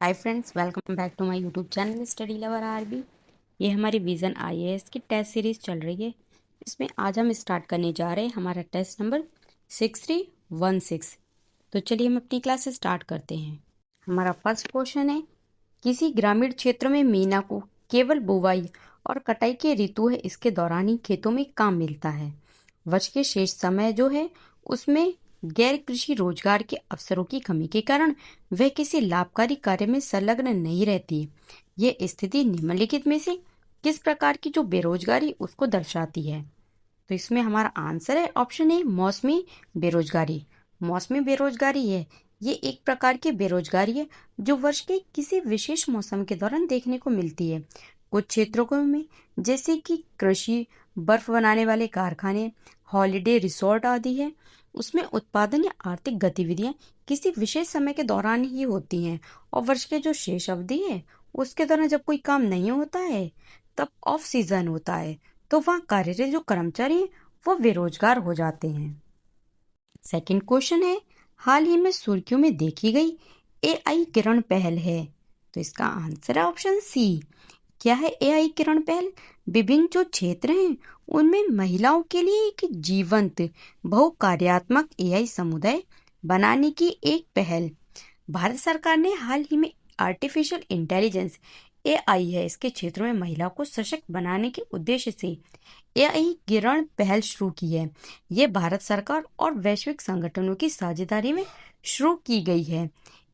Hi friends, welcome back to my YouTube channel study lover RB. ये हमारी vision IAS की test series चल रही है। इसमें आज हम स्टार्ट करने जा रहे हैं हमारा टेस्ट नंबर 6316। तो चलिए हम अपनी क्लास स्टार्ट करते हैं। हमारा फर्स्ट क्वेश्चन है, किसी ग्रामीण क्षेत्र में मीना को केवल बुवाई और कटाई के ऋतु है, इसके दौरान ही खेतों में काम मिलता है। वर्ष के शेष समय जो है उसमें गैर कृषि रोजगार के अवसरों की कमी के कारण वह किसी लाभकारी कार्य में संलग्न नहीं रहती। यह स्थिति निम्नलिखित में से किस प्रकार की जो बेरोजगारी उसको दर्शाती है? तो इसमें हमारा आंसर है ऑप्शन ए, मौसमी बेरोजगारी। मौसमी बेरोजगारी है, ये एक प्रकार की बेरोजगारी है जो वर्ष के किसी विशेष मौसम के दौरान देखने को मिलती है। कुछ क्षेत्रों में जैसे कि कृषि, बर्फ बनाने वाले कारखाने, हॉलिडे रिसोर्ट आदि है, उसमें उत्पादन या आर्थिक गतिविधियां किसी विशेष समय के दौरान ही होती हैं और वर्ष के जो शेष अवधि है उसके दौरान जब कोई काम नहीं होता है तब ऑफ सीजन होता है, तो वहाँ कार्यरत जो कर्मचारी हैं वो बेरोजगार हो जाते हैं। सेकंड क्वेश्चन है, हाल ही में सुर्खियों में देखी गई एआई किरण पहल है। तो इसका आंसर है ऑप्शन सी। क्या है एआई किरण पहल? विभिन्न जो क्षेत्र हैं उनमें महिलाओं के लिए एक जीवंत बहुकार्यात्मक एआई समुदाय बनाने की एक पहल। भारत सरकार ने हाल ही में आर्टिफिशियल इंटेलिजेंस एआई है इसके क्षेत्रों में महिलाओं को सशक्त बनाने के उद्देश्य से एआई किरण पहल शुरू की है। ये भारत सरकार और वैश्विक संगठनों की साझेदारी में शुरू की गई है।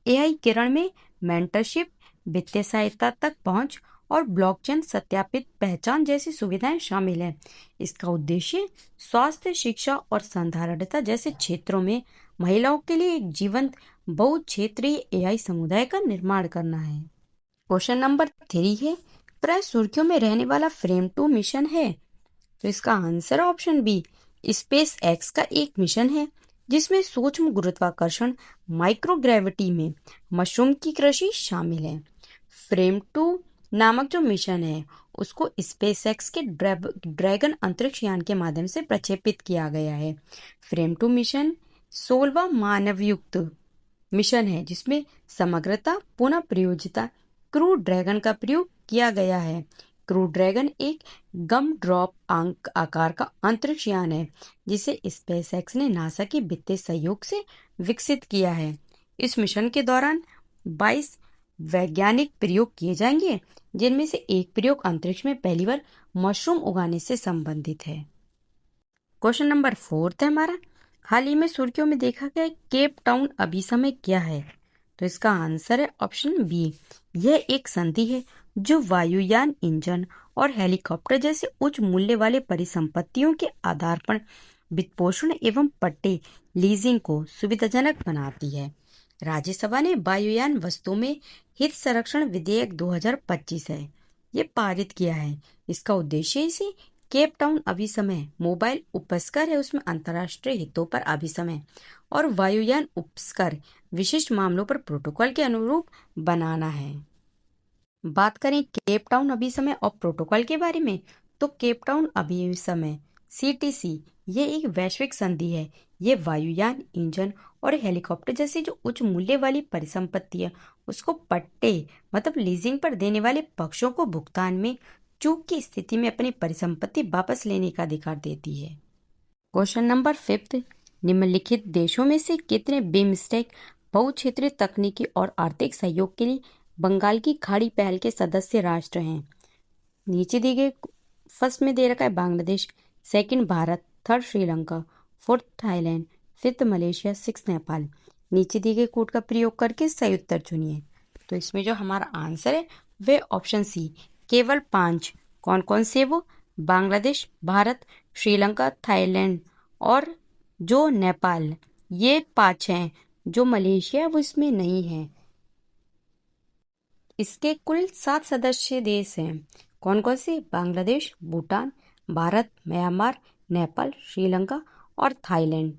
एआई किरण में मेंटरशिप, वित्तीय सहायता तक पहुंच और ब्लॉकचेन सत्यापित पहचान जैसी सुविधाएं शामिल हैं। इसका उद्देश्य स्वास्थ्य, शिक्षा और साधारणता जैसे क्षेत्रों में महिलाओं के लिए एक जीवंत बहुक्षेत्रीय एआई समुदाय का निर्माण करना है। क्वेश्चन नंबर 3 है, प्राय सुर्खियों में रहने वाला फ्रेम 2 मिशन है। तो इसका answer option B. SpaceX का एक मिशन है जिसमें सूक्ष्म गुरुत्वाकर्षण माइक्रोग्रेविटी में मशरूम की कृषि शामिल है। फ्रेम 2 नामक जो मिशन है उसको स्पेस एक्स के ड्रैगन अंतरिक्ष यान के माध्यम से प्रक्षेपित किया गया है। फ्रेम 2 मिशन 16वां मानवयुक्त मिशन है जिसमें समग्रता, पुनः प्रयोज्यता, क्रू ड्रैगन का प्रयोग किया गया है। क्रू ड्रैगन एक गम ड्रॉप आकार का अंतरिक्ष यान है जिसे स्पेसएक्स ने नासा के वित्तीय सहयोग से विकसित किया है। इस मिशन के दौरान 22 वैज्ञानिक प्रयोग किए जाएंगे जिनमें से एक प्रयोग अंतरिक्ष में पहली बार मशरूम उगाने से संबंधित है। क्वेश्चन नंबर 4 है हमारा, हाल ही में सुर्खियों में देखा गया केप टाउन अभिसमय क्या है? तो इसका आंसर है ऑप्शन बी। यह एक संधि है जो वायुयान इंजन और हेलीकॉप्टर जैसे उच्च मूल्य वाले परिसंपत्तियों के आधार पर वित्तपोषण एवं पट्टे लीजिंग को सुविधाजनक बनाती है। राज्यसभा ने वायुयान वस्तुओं में हित संरक्षण विधेयक 2025 है ये पारित किया है। इसका उद्देश्य इसे केप टाउन अभिसमय मोबाइल उपस्कर है उसमें अंतर्राष्ट्रीय हितों पर अभिसमय और वायुयान उपस्कर विशिष्ट मामलों पर प्रोटोकॉल के अनुरूप बनाना है। बात करें केप टाउन अभिसमय और प्रोटोकॉल के बारे में, तो केप टाउन अभिसमय सीटीसी ये एक वैश्विक संधि है। ये वायुयान इंजन और हेलीकॉप्टर जैसी जो उच्च मूल्य वाली परिसंपत्ति है उसको पट्टे मतलब लीजिंग पर देने वाले पक्षों को भुगतान में चूक की स्थिति में अपनी परिसंपत्ति वापस लेने का अधिकार देती है। क्वेश्चन नंबर 5, निम्नलिखित देशों में से कितने बिमस्टेक बहुक्षेत्रीय तकनीकी और आर्थिक सहयोग के लिए बंगाल की खाड़ी पहल के सदस्य राष्ट्र हैं? नीचे दिए गए फर्स्ट में दे रखा है Bangladesh, second Bharat, third Sri Lanka, fourth Thailand, fifth Malaysia, six Nepal. नीचे दिए गए कोड का प्रयोग करके सही उत्तर चुनिए। तो इसमें जो हमारा आंसर है वे ऑप्शन सी, केवल 5। कौन कौन से? वो बांग्लादेश, भारत, श्रीलंका, थाईलैंड और जो नेपाल, ये 5 हैं। जो मलेशिया वो इसमें नहीं है। इसके कुल 7 सदस्य देश हैं। कौन कौन से? बांग्लादेश, भूटान, भारत, म्यांमार, नेपाल, श्रीलंका और थाईलैंड।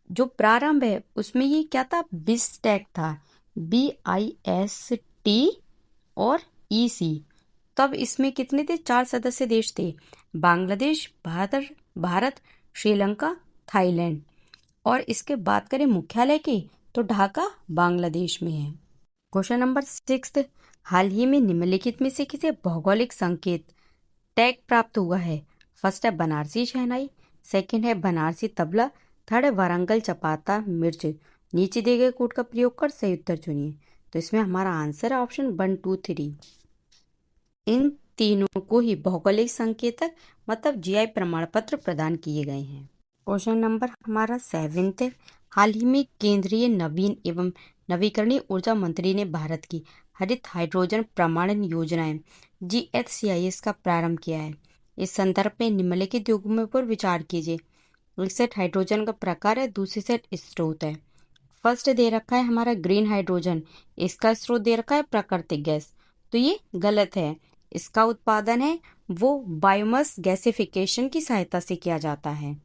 जो प्रारंभ है उसमें ये क्या था? बिस्टेक था, BIST और EC। तब इसमें कितने थे? 4 सदस्य देश थे, बांग्लादेश, भारत, श्रीलंका, थाईलैंड। और इसके बात करें मुख्यालय की तो ढाका बांग्लादेश में है। क्वेश्चन नंबर 6, हाल ही में निम्नलिखित में से किसे भौगोलिक संकेत टैग प्राप्त हुआ है? फर्स्ट है बनारसी शहनाई, सेकंड है बनारसी तबला, थर्ड है वारंगल चपाता मिर्च। नीचे दिए गए कोड का प्रयोग कर सही उत्तर चुनिए। तो इसमें हमारा आंसर है ऑप्शन 1, 2, 3। इन तीनों को ही भौगोलिक संकेतक मतलब जीआई प्रमाण पत्र प्रदान किए गए हैं। क्वेश्चन नंबर हमारा 7 है, हाल ही में केंद्रीय नवीन एवं नवीकरणीय ऊर्जा मंत्री ने भारत की हरित हाइड्रोजन प्रमाणन योजनाएं GHCIS का प्रारंभ किया है। इस संदर्भ में निम्नलिखित युग्मों पर विचार कीजिए। एक सेट हाइड्रोजन का प्रकार है, दूसरी सेट स्रोत है। फर्स्ट दे रखा है हमारा ग्रीन हाइड्रोजन, इसका स्रोत दे रखा है प्राकृतिक गैस, तो ये गलत है। इसका उत्पादन है वो बायोमास गैसिफिकेशन की सहायता से किया जाता है,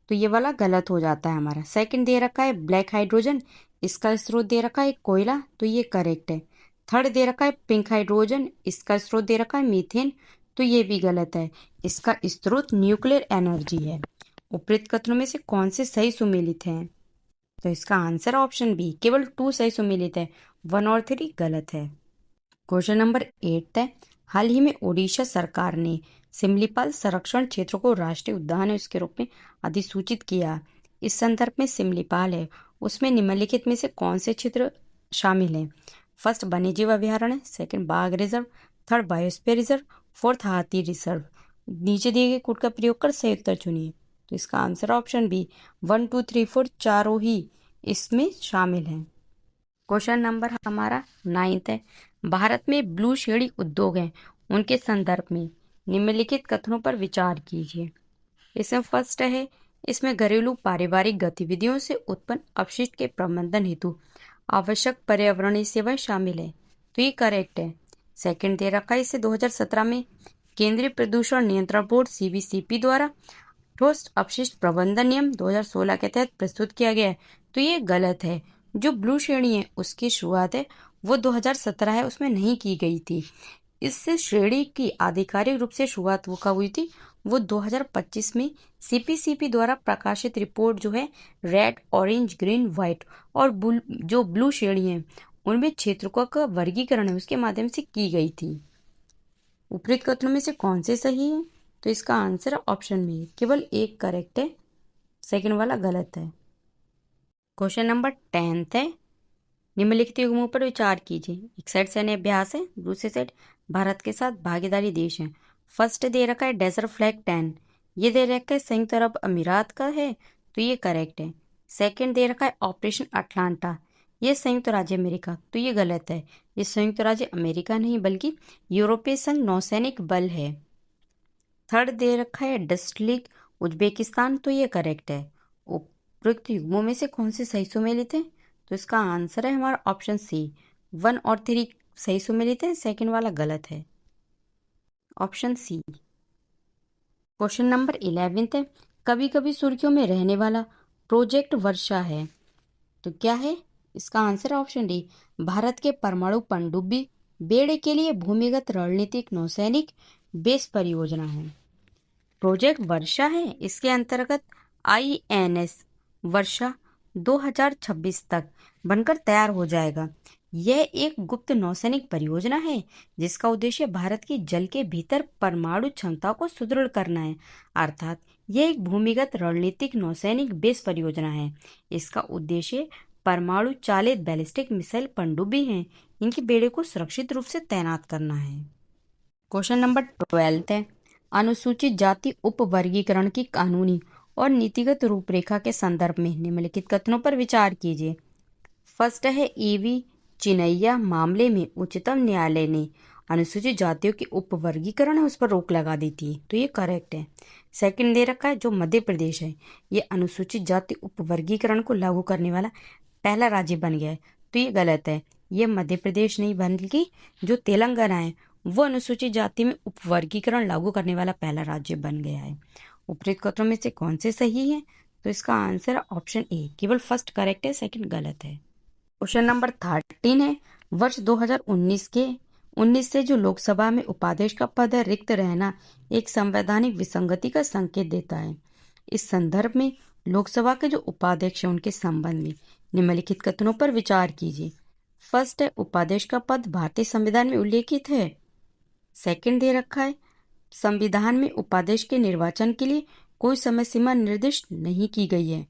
तो ये वाला गलत हो जाता है हमारा। सेकंड दे रखा है ब्लैक हाइड्रोजन, इसका स्रोत दे रखा है कोयला, तो ये करेक्ट है। थर्ड दे रखा है पिंक हाइड्रोजन, इसका स्रोत दे रखा है मीथेन, तो ये भी गलत है। इसका स्रोत न्यूक्लियर एनर्जी है। उपरोक्त कथनों में से कौन से सही सुमेलित हैं? तो इसका आंसर ऑप्शन बी, केवल 2 सही सुमेलित है, 1 और 3 गलत है। क्वेश्चन नंबर 8 है, हाल ही में ओडिशा सरकार ने सिमलीपाल संरक्षण क्षेत्र को राष्ट्रीय उद्यान है उसके रूप में अधिसूचित किया। इस संदर्भ में सिमलीपाल है उसमें निम्नलिखित में से कौन से क्षेत्र शामिल हैं? फर्स्ट वन्यजीव अभ्यारण्य, सेकंड बाघ reserve, third biosphere reserve, fourth हाथी रिजर्व। नीचे दिए गए कोड का प्रयोग कर सही उत्तर चुनिए। तो इसका आंसर ऑप्शन बी, 1, 2, 3, 4 चारों ही इसमें शामिल हैं। क्वेश्चन नंबर हमारा 9 है, भारत में ब्लू शेडी उद्योग हैं उनके संदर्भ में निम्नलिखित कथनों पर विचार कीजिए। इसमें फर्स्ट है, इसमें घरेलू पारिवारिक गतिविधियों से उत्पन्न अपशिष्ट के प्रबंधन हेतु आवश्यक पर्यावरणीय सेवाएं शामिल है, तो ये करेक्ट है। सेकंड दे रखा है, इसे 2017 में केंद्रीय प्रदूषण नियंत्रण बोर्ड CBCP द्वारा ठोस अपशिष्ट प्रबंधन नियम 2016 के तहत प्रस्तुत किया गया है, तो ये गलत है। जो ब्लू श्रेणी है उसकी शुरुआत है वो 2017 है उसमें नहीं की गई थी। इस श्रेणी की आधिकारिक रूप से शुरुआत वो कब हुई थी? वो 2025 में CPCP द्वारा प्रकाशित रिपोर्ट जो है रेड, ऑरेंज, ग्रीन, व्हाइट और जो ब्लू श्रेणी है उनमें क्षेत्रों का वर्गीकरण है उसके माध्यम से की गई थी। उपरोक्त कथनों में से कौन से सही है? तो इसका आंसर ऑप्शन में केवल एक करेक्ट है, सेकंड वाला गलत है। क्वेश्चन नंबर 10 है, निम्नलिखित युग्मों पर विचार कीजिए। एक सेट सैन्य अभ्यास है, दूसरे सेट भारत के साथ भागीदारी देश है। फर्स्ट दे रखा है डेजर्ट फ्लैग 10, ये दे रखा है संयुक्त अरब अमीरात का है, तो ये करेक्ट है। सेकंड दे रखा है ऑपरेशन अटलांटा, ये संयुक्त राज्य अमेरिका, तो ये गलत है। ये संयुक्त राज्य अमेरिका नहीं बल्कि यूरोपीय संघ नौसैनिक बल है। थर्ड दे रखा है डस्टलिक उज्बेकिस्तान, तो ये करेक्ट है। उपरोक्त युग्मों में से कौन से सही सुमेलित हैं? तो इसका आंसर है हमारा ऑप्शन सी, 1 और 3 सही सुमेलित है, सेकंड वाला गलत है, ऑप्शन सी। क्वेश्चन नंबर 11 है, कभी कभी सुर्खियों में रहने वाला प्रोजेक्ट वर्षा है, तो क्या है? इसका आंसर ऑप्शन डी, भारत के परमाणु पनडुब्बी बेड़े के लिए भूमिगत रणनीतिक नौसैनिक बेस परियोजना है। प्रोजेक्ट वर्षा है, इसके अंतर्गत INS वर्षा 2026 तक बनकर तैयार हो जाएगा। यह एक गुप्त नौसैनिक परियोजना है जिसका उद्देश्य भारत की जल के भीतर परमाणु क्षमता को सुदृढ़ करना है, अर्थात यह एक भूमिगत रणनीतिक नौसैनिक बेस परियोजना है। इसका उद्देश्य परमाणु चालित बैलिस्टिक मिसाइल पनडुब्बी हैं, इनके बेड़े को सुरक्षित रूप से तैनात करना है। क्वेश्चन नंबर 12 है, अनुसूचित जाति उपवर्गीकरण की कानूनी और नीतिगत रूपरेखा के संदर्भ में निम्नलिखित कथनों पर विचार कीजिए। फर्स्ट है, EV चिनैया मामले में उच्चतम न्यायालय ने अनुसूचित जातियों की उपवर्गीकरण है उस पर रोक लगा दी थी, तो ये करेक्ट है। सेकंड दे रखा है, जो मध्य प्रदेश है ये अनुसूचित जाति उपवर्गीकरण को लागू करने वाला पहला राज्य बन गया है, तो ये गलत है। ये मध्य प्रदेश नहीं बल्कि जो तेलंगाना है वो अनुसूचित जाति में उपवर्गीकरण लागू करने वाला पहला राज्य बन गया है। उपरोक्त कथनों में से कौन से सही है? तो इसका आंसर ऑप्शन ए, केवल फर्स्ट करेक्ट है, सेकंड गलत है। क्वेश्चन नंबर 13 है, वर्ष 2019 से जो लोकसभा में उपाध्यक्ष का पद है रिक्त रहना एक संवैधानिक विसंगति का संकेत देता है। इस संदर्भ में लोकसभा के जो उपाध्यक्ष हैं उनके संबंध में निम्नलिखित कथनों पर विचार कीजिए। फर्स्ट है उपाध्यक्ष का पद भारतीय संविधान में उल्लेखित है। सेकंड दे रखा है संविधान में उपाध्यक्ष के निर्वाचन के लिए कोई समय सीमा निर्दिष्ट नहीं की गई है।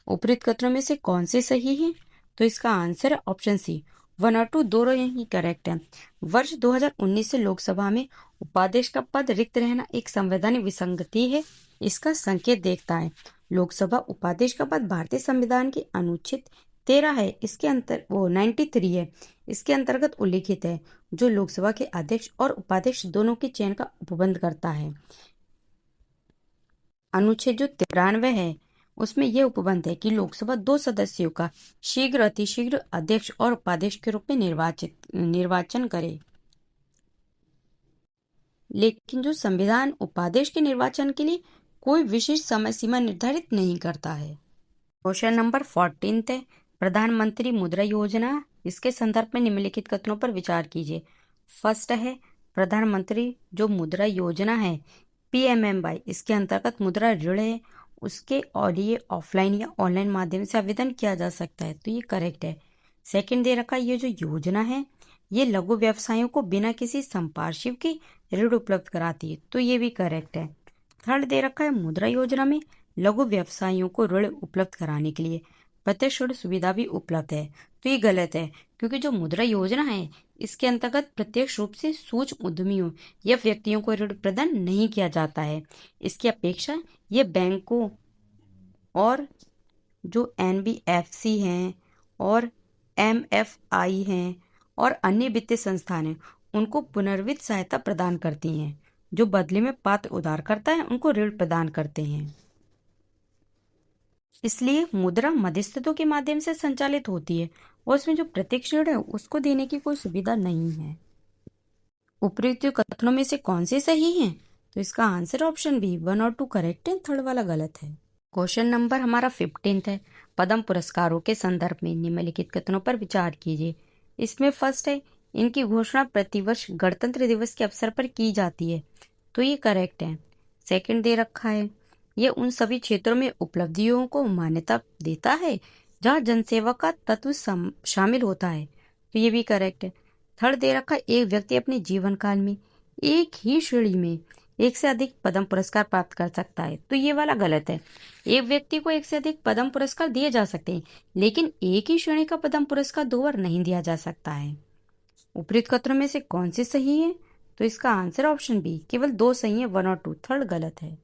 उपरोक्त कथनों में से कौन से सही है? तो इसका आंसर है ऑप्शन सी, 1 और 2 दोनों ही करेक्ट है। वर्ष 2019 से लोकसभा में उपाध्यक्ष का पद रिक्त रहना एक संवैधानिक विसंगति है। इसका संकेत देखता है लोकसभा उपाध्यक्ष का पद भारतीय संविधान के अनुच्छेद 13 है, इसके अंतर वो 93 है, इसके अंतर्गत उल्लिखित है, जो लोकसभा के अध्यक्ष और उपाध्यक्ष दोनों के चयन का उपबंध करता है। अनुच्छेद जो 93 है उसमें यह उपबंध है कि लोकसभा 2 सदस्यों का शीघ्र अतिशीघ्र अध्यक्ष और उपाध्यक्ष के रूप में निर्वाचन करे, लेकिन जो संविधान उपाध्यक्ष के निर्वाचन के लिए कोई विशेष समय सीमा निर्धारित नहीं करता है। क्वेश्चन नंबर 14 है प्रधानमंत्री मुद्रा योजना, इसके संदर्भ में निम्नलिखित कथनों पर विचार कीजिए। फर्स्ट है प्रधानमंत्री जो मुद्रा योजना है PMMY, इसके अंतर्गत मुद्रा ऋण है, उसके और लिए ऑफलाइन या ऑनलाइन माध्यम से आवेदन किया जा सकता है, तो ये करेक्ट है। सेकंड दे रखा है ये जो योजना है ये लघु व्यवसायों को बिना किसी संपार्श्विक के ऋण उपलब्ध कराती है, तो ये भी करेक्ट है। थर्ड दे रखा है मुद्रा योजना में लघु व्यवसायों को ऋण उपलब्ध कराने के लिए प्रत्यक्ष ऋण सुविधा भी उपलब्ध है, तो ये गलत है, क्योंकि जो मुद्रा योजना है इसके अंतर्गत प्रत्यक्ष रूप से सूक्ष्म उद्यमियों या व्यक्तियों को ऋण प्रदान नहीं किया जाता है। इसकी अपेक्षा ये बैंकों और जो NBFC हैं और MFI हैं और अन्य वित्तीय संस्थान हैं उनको पुनर्वित्त सहायता प्रदान करती हैं, जो बदले में पात्र उधारकर्ता है उनको ऋण प्रदान करते हैं। इसलिए मुद्रा मध्यस्थों के माध्यम से संचालित होती है और उसमें जो प्रत्यक्ष ऋण है उसको देने की कोई सुविधा नहीं है। उपयुक्त कथनों में से कौन से सही हैं? तो इसका आंसर ऑप्शन बी, 1 और 2 करेक्ट है, थर्ड वाला गलत है। क्वेश्चन नंबर हमारा 15 है पद्म पुरस्कारों के संदर्भ में निम्नलिखित कथनों पर विचार कीजिए। इसमें फर्स्ट है इनकी घोषणा प्रतिवर्ष गणतंत्र दिवस के अवसर पर की जाती है, तो ये करेक्ट है। सेकंड दे रखा है ये उन सभी क्षेत्रों में उपलब्धियों को मान्यता देता है जहाँ जनसेवा का तत्व शामिल होता है, तो ये भी करेक्ट है। थर्ड दे रखा है एक व्यक्ति अपने जीवन काल में एक ही श्रेणी में एक से अधिक पद्म पुरस्कार प्राप्त कर सकता है, तो ये वाला गलत है। एक व्यक्ति को एक से अधिक पद्म पुरस्कार दिए जा सकते हैं, लेकिन एक ही श्रेणी का पद्म पुरस्कार 2 बार नहीं दिया जा सकता है। उपयुक्त कथनों में से कौन से सही है? तो इसका आंसर ऑप्शन बी, केवल 2 सही है, 1 और 2, थर्ड गलत है।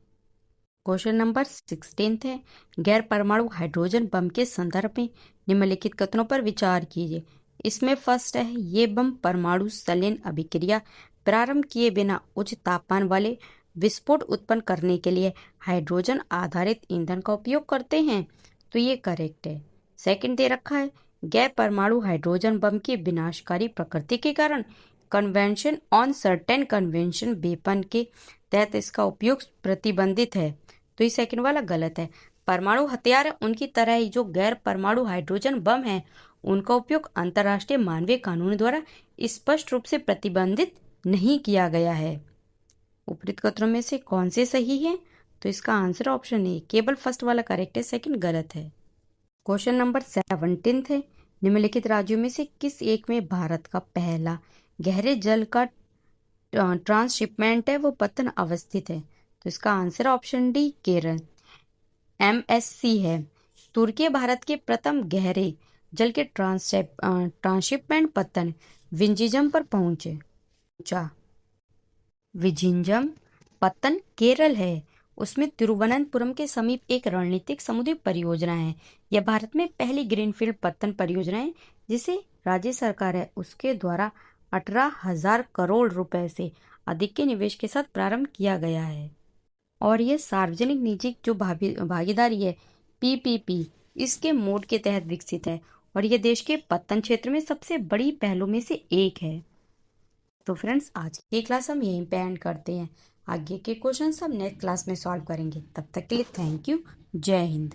क्वेश्चन नंबर 16 है गैर परमाणु हाइड्रोजन बम के संदर्भ में निम्नलिखित कथनों पर विचार कीजिए। इसमें फर्स्ट है ये बम परमाणु संलयन अभिक्रिया प्रारंभ किए बिना उच्च तापमान वाले विस्फोट उत्पन्न करने के लिए हाइड्रोजन आधारित ईंधन का उपयोग करते हैं, तो ये करेक्ट है। सेकंड दे रखा है गैर परमाणु हाइड्रोजन बम की विनाशकारी प्रकृति के कारण convention on certain convention weapon के तहत इसका उपयोग प्रतिबंधित है, तो ये सेकंड वाला गलत है। परमाणु हथियार उनकी तरह ही जो गैर परमाणु हाइड्रोजन बम है उनका उपयोग अंतर्राष्ट्रीय मानवीय कानून द्वारा स्पष्ट रूप से प्रतिबंधित नहीं किया गया है। उपयुक्त कथनों में से कौन से सही है? तो इसका आंसर ऑप्शन ए, केवल फर्स्ट वाला करेक्ट है, सेकंड गलत है। क्वेश्चन नंबर 17 है निम्नलिखित राज्यों में से किस एक में भारत का पहला गहरे जल का ट्रांसशिपमेंट है वो पतन अवस्थित है, तो इसका answer option D, Kerala. MSC है तुर्की भारत के प्रथम गहरे जल के ट्रांसशिपमेंट पतन विंझिजम पर पहुंचा। विझिंजम पत्तन केरल है, उसमें तिरुवनंतपुरम के समीप एक रणनीतिक समुद्री परियोजना है। यह भारत में पहली ग्रीनफील्ड पत्तन परियोजना है जिसे राज्य सरकार है उसके द्वारा 18,000 करोड़ रुपए से अधिक के निवेश के साथ प्रारंभ किया गया है और यह सार्वजनिक निजी जो भागीदारी है PPP इसके मोड के तहत विकसित है और यह देश के पत्तन क्षेत्र में सबसे बड़ी पहलों में से एक है। तो फ्रेंड्स आज की क्लास हम यहीं पे एंड करते हैं। आगे के क्वेश्चन हम नेक्स्ट क्लास में सॉल्व करेंगे। तब तक के लिए थैंक यू। जय हिंद।